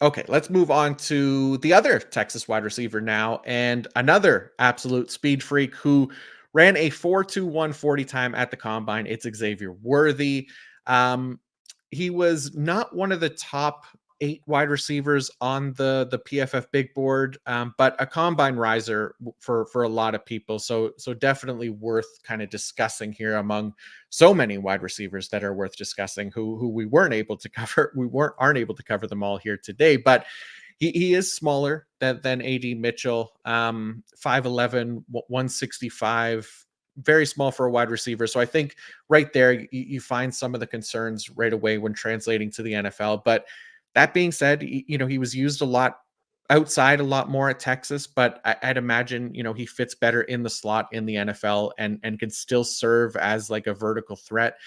Okay, let's move on to the other Texas wide receiver now, and another absolute speed freak who ran a 4.21 time at the combine. It's Xavier Worthy. Um, he was not one of the top 8 wide receivers on the PFF big board, but a combine riser for a lot of people. So definitely worth kind of discussing here among so many wide receivers that are worth discussing who we weren't able to cover. We aren't able to cover them all here today, but he is smaller than AD Mitchell, 5'11", 165, very small for a wide receiver. So I think right there you find some of the concerns right away when translating to the NFL. But that being said, he was used a lot outside, a lot more at Texas, but I'd imagine, he fits better in the slot in the NFL and can still serve as like a vertical threat.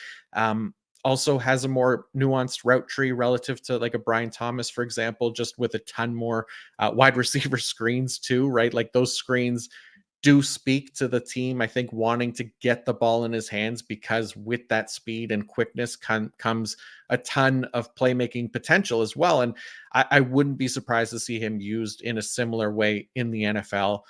Also has a more nuanced route tree relative to like a Brian Thomas, for example, just with a ton more wide receiver screens too, right? Like those screens do speak to the team, I think, wanting to get the ball in his hands, because with that speed and quickness comes a ton of playmaking potential as well. And I wouldn't be surprised to see him used in a similar way in the NFL.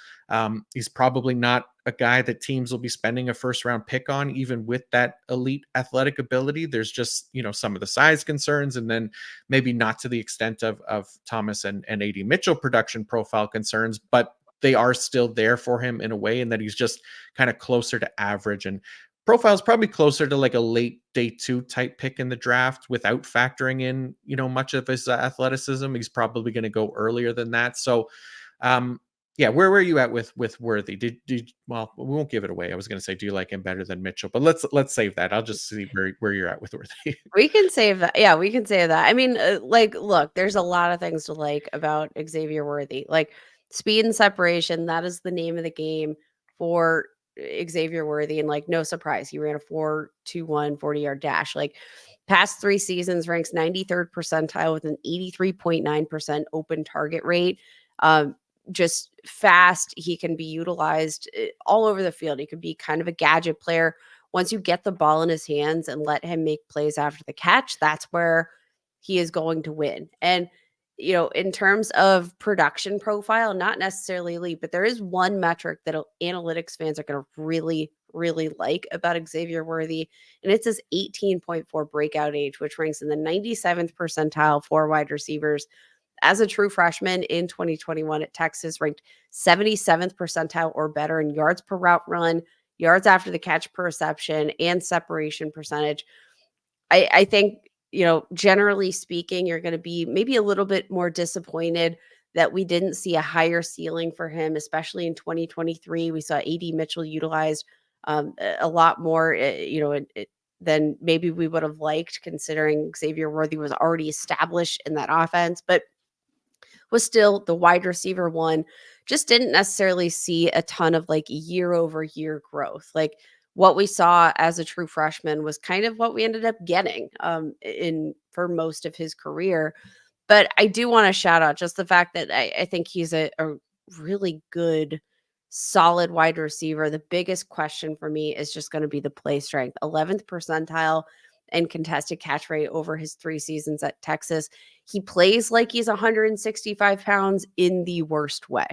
He's probably not a guy that teams will be spending a first round pick on, even with that elite athletic ability. There's just, some of the size concerns, and then maybe not to the extent of Thomas and AD Mitchell production profile concerns, but they are still there for him in a way, and that he's just kind of closer to average, and profile's probably closer to like a late day 2 type pick in the draft without factoring in, much of his athleticism. He's probably going to go earlier than that. So, yeah, where were you at with Worthy? Did well, we won't give it away. I was going to say, do you like him better than Mitchell? But let's save that. I'll just see where you're at with Worthy. We can save that. Yeah, we can save that. I mean, like, look, there's a lot of things to like about Xavier Worthy. Like speed and separation, that is the name of the game for Xavier Worthy. And like, no surprise, he ran a 4.21 40-yard dash. Like, past 3 seasons ranks 93rd percentile with an 83.9% open target rate. Um, just fast. He can be utilized all over the field. He could be kind of a gadget player. Once you get the ball in his hands and let him make plays after the catch, that's where he is going to win. And, in terms of production profile, not necessarily elite, but there is one metric that analytics fans are going to really, really like about Xavier Worthy, and it's his 18.4 breakout age, which ranks in the 97th percentile for wide receivers. As a true freshman in 2021 at Texas, ranked 77th percentile or better in yards per route run, yards after the catch per reception, and separation percentage. I think, generally speaking, you're going to be maybe a little bit more disappointed that we didn't see a higher ceiling for him, especially in 2023. We saw AD Mitchell utilized a lot more, than maybe we would have liked, considering Xavier Worthy was already established in that offense. But was still the wide receiver one, just didn't necessarily see a ton of like year over year growth. Like what we saw as a true freshman was kind of what we ended up getting in for most of his career. But I do want to shout out just the fact that I think he's a really good, solid wide receiver. The biggest question for me is just going to be the play strength. 11th percentile and contested catch rate over his 3 seasons at Texas. He plays like he's 165 pounds in the worst way.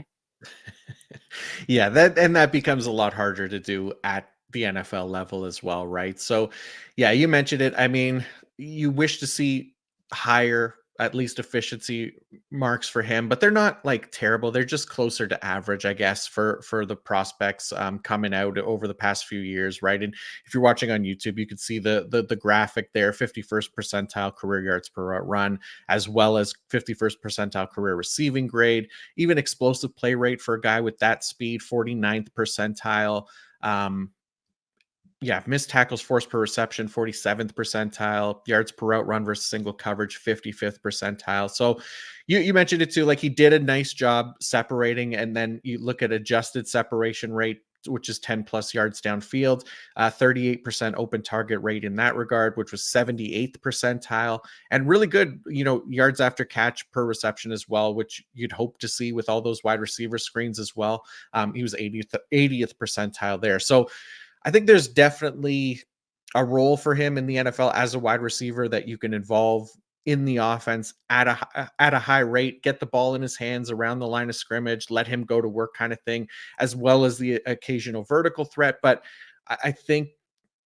Yeah, that becomes a lot harder to do at the NFL level as well, right? So, yeah, you mentioned it. I mean, you wish to see higher, at least efficiency marks for him, but they're not like terrible. They're just closer to average, I guess, for the prospects coming out over the past few years, right? And if you're watching on YouTube, you can see the graphic there: 51st percentile career yards per route run, as well as 51st percentile career receiving grade, even explosive play rate for a guy with that speed, 49th percentile. Yeah, missed tackles forced per reception, 47th percentile, yards per route run versus single coverage, 55th percentile. So you mentioned it too, like he did a nice job separating, and then you look at adjusted separation rate, which is 10 plus yards downfield, 38% open target rate in that regard, which was 78th percentile, and really good, yards after catch per reception as well, which you'd hope to see with all those wide receiver screens as well. He was 80th percentile there. So I think there's definitely a role for him in the NFL as a wide receiver that you can involve in the offense at a high rate, get the ball in his hands around the line of scrimmage, let him go to work kind of thing, as well as the occasional vertical threat. But I think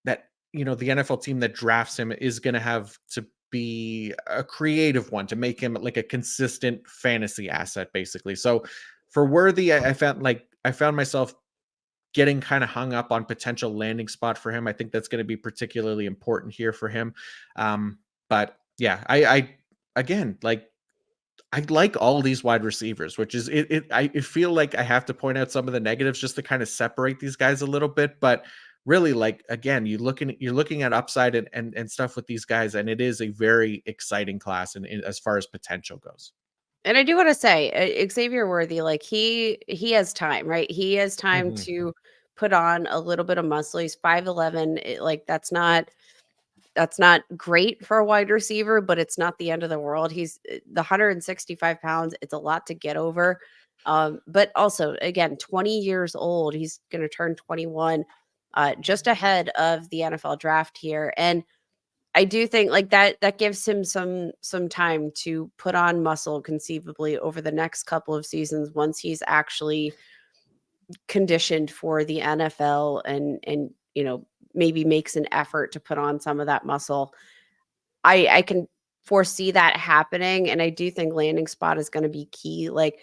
that, the NFL team that drafts him is going to have to be a creative one to make him like a consistent fantasy asset, basically. So for Worthy, I found myself getting kind of hung up on potential landing spot for him. I think that's going to be particularly important here for him. But yeah, I again, like, I like all these wide receivers, which is I feel like I have to point out some of the negatives just to kind of separate these guys a little bit. But really, like, again, you're looking at upside and stuff with these guys, and it is a very exciting class and as far as potential goes. And I do wanna say, Xavier Worthy, like, he has time, right? He has time Mhm. to put on a little bit of muscle. He's 5'11", like, that's not great for a wide receiver, but it's not the end of the world. He's the 165 pounds, it's a lot to get over. But also, again, 20 years old, he's gonna turn 21, just ahead of the NFL draft here, and I do think, like, that gives him some time to put on muscle conceivably over the next couple of seasons once he's actually conditioned for the NFL and, maybe makes an effort to put on some of that muscle. I can foresee that happening, and I do think landing spot is gonna be key. Like,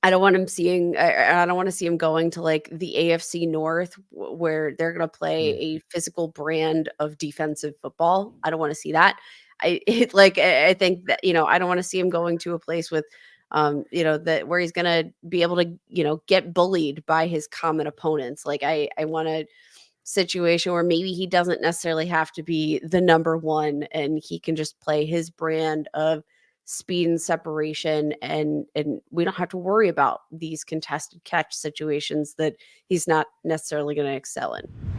I don't wanna see him going to, like, the AFC North where they're gonna play Mm. a physical brand of defensive football. I don't wanna see that. I think that, I don't wanna see him going to a place with, that where he's gonna be able to, get bullied by his common opponents. Like, I want a situation where maybe he doesn't necessarily have to be the number 1 and he can just play his brand of speed and separation, and we don't have to worry about these contested catch situations that he's not necessarily gonna excel in.